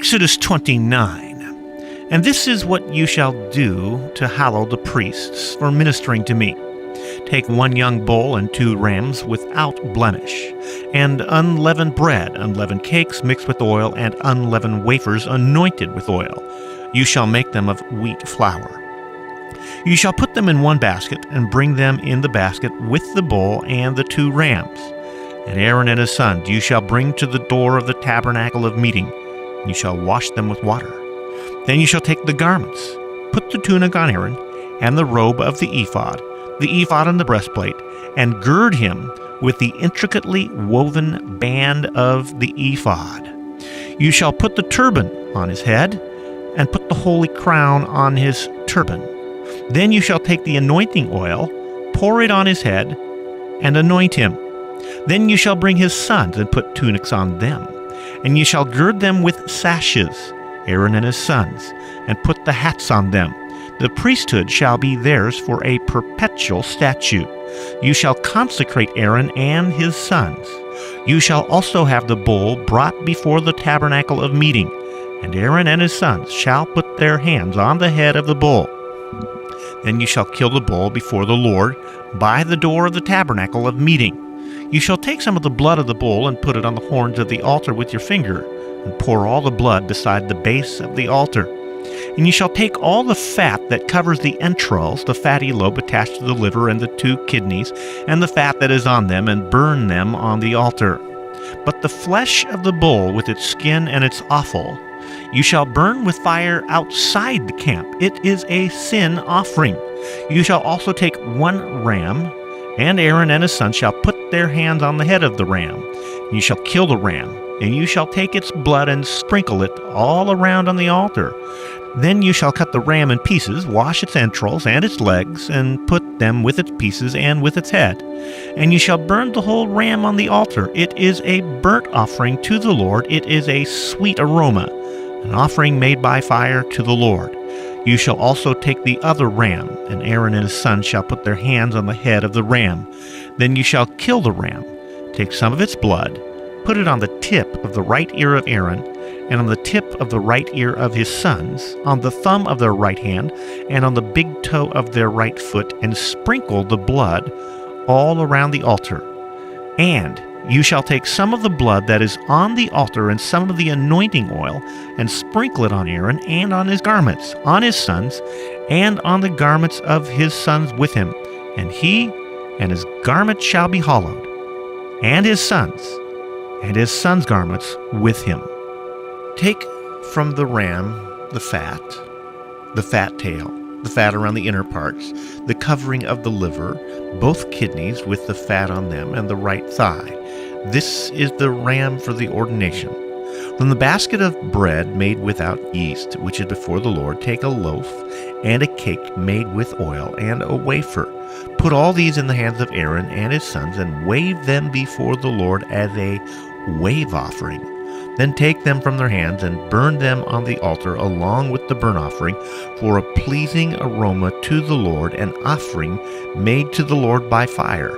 Exodus 29. And this is what you shall do to hallow the priests for ministering to me. Take 1 young bull and 2 rams without blemish, and unleavened bread, unleavened cakes mixed with oil, and unleavened wafers anointed with oil. You shall make them of wheat flour. You shall put them in 1 basket, and bring them in the basket with the bull and the 2 rams. And Aaron and his sons you shall bring to the door of the tabernacle of meeting. You shall wash them with water. Then you shall take the garments, put the tunic on Aaron, and the robe of the ephod and the breastplate, and gird him with the intricately woven band of the ephod. You shall put the turban on his head, and put the holy crown on his turban. Then you shall take the anointing oil, pour it on his head, and anoint him. Then you shall bring his sons, and put tunics on them. And you shall gird them with sashes, Aaron and his sons, and put the hats on them. The priesthood shall be theirs for a perpetual statute. You shall consecrate Aaron and his sons. You shall also have the bull brought before the tabernacle of meeting, and Aaron and his sons shall put their hands on the head of the bull. Then you shall kill the bull before the Lord by the door of the tabernacle of meeting. You shall take some of the blood of the bull and put it on the horns of the altar with your finger, and pour all the blood beside the base of the altar. And you shall take all the fat that covers the entrails, the fatty lobe attached to the liver and the 2 kidneys, and the fat that is on them, and burn them on the altar. But the flesh of the bull with its skin and its offal you shall burn with fire outside the camp. It is a sin offering. You shall also take 1 ram, and Aaron and his sons shall put their hands on the head of the ram. You shall kill the ram, and you shall take its blood and sprinkle it all around on the altar. Then you shall cut the ram in pieces, wash its entrails and its legs, and put them with its pieces and with its head. And you shall burn the whole ram on the altar. It is a burnt offering to the Lord. It is a sweet aroma, an offering made by fire to the Lord. You shall also take the other ram, and Aaron and his sons shall put their hands on the head of the ram. Then you shall kill the ram, take some of its blood, put it on the tip of the right ear of Aaron, and on the tip of the right ear of his sons, on the thumb of their right hand, and on the big toe of their right foot, and sprinkle the blood all around the altar. And you shall take some of the blood that is on the altar and some of the anointing oil, and sprinkle it on Aaron and on his garments, on his sons, and on the garments of his sons with him. And he and his garment shall be hallowed, and his sons' garments with him. Take from the ram the fat tail, the fat around the inner parts, the covering of the liver, both kidneys with the fat on them, and the right thigh. This is the ram for the ordination. From the basket of bread made without yeast, which is before the Lord, take a loaf and a cake made with oil and a wafer. Put all these in the hands of Aaron and his sons, and wave them before the Lord as a wave offering. Then take them from their hands and burn them on the altar along with the burnt offering for a pleasing aroma to the Lord, an offering made to the Lord by fire.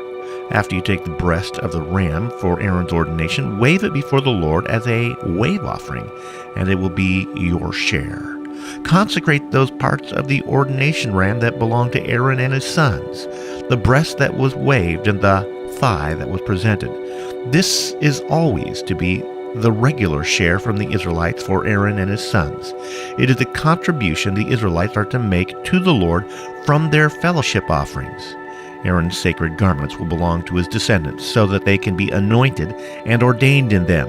After you take the breast of the ram for Aaron's ordination, wave it before the Lord as a wave offering, and it will be your share. Consecrate those parts of the ordination ram that belong to Aaron and his sons, the breast that was waved and the thigh that was presented. This is always to be the regular share from the Israelites for Aaron and his sons. It is the contribution the Israelites are to make to the Lord from their fellowship offerings. Aaron's sacred garments will belong to his descendants, so that they can be anointed and ordained in them.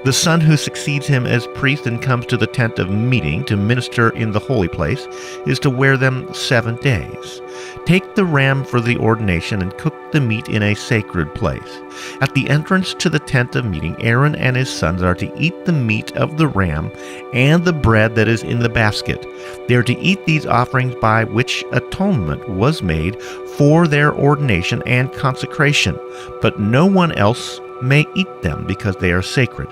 The son who succeeds him as priest and comes to the tent of meeting to minister in the holy place is to wear them 7 days. Take the ram for the ordination and cook the meat in a sacred place. At the entrance to the tent of meeting, Aaron and his sons are to eat the meat of the ram and the bread that is in the basket. They are to eat these offerings by which atonement was made for their ordination and consecration, but no one else may eat them because they are sacred.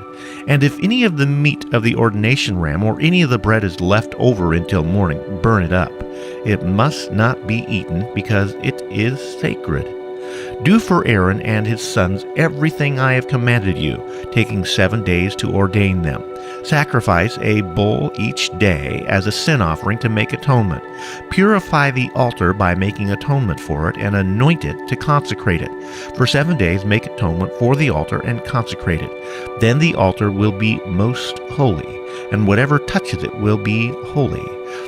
And if any of the meat of the ordination ram or any of the bread is left over until morning, burn it up. It must not be eaten because it is sacred. Do for Aaron and his sons everything I have commanded you, taking 7 days to ordain them. Sacrifice a bull each day as a sin offering to make atonement. Purify the altar by making atonement for it, and anoint it to consecrate it. For 7 days make atonement for the altar and consecrate it. Then the altar will be most holy, and whatever touches it will be holy.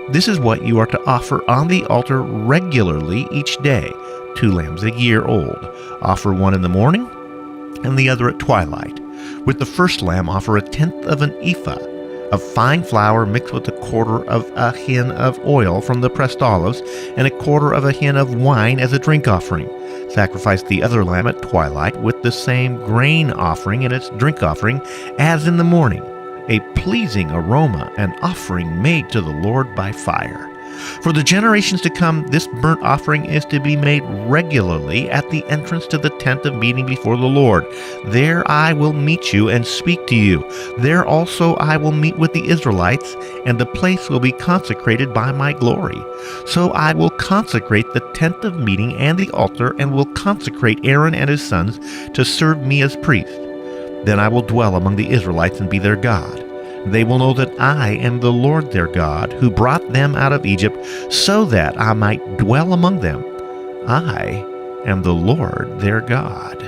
This is what you are to offer on the altar regularly each day, 2 lambs a year old. Offer one in the morning and the other at twilight. With the first lamb offer 1/10 of an ephah of fine flour mixed with 1/4 of a hin of oil from the pressed olives, and 1/4 of a hin of wine as a drink offering. Sacrifice the other lamb at twilight with the same grain offering and its drink offering as in the morning, a pleasing aroma, an offering made to the Lord by fire. For the generations to come, this burnt offering is to be made regularly at the entrance to the tent of meeting before the Lord. There I will meet you and speak to you. There also I will meet with the Israelites, and the place will be consecrated by my glory. So I will consecrate the tent of meeting and the altar, and will consecrate Aaron and his sons to serve me as priests. Then I will dwell among the Israelites and be their God. They will know that I am the Lord their God, who brought them out of Egypt, so that I might dwell among them. I am the Lord their God.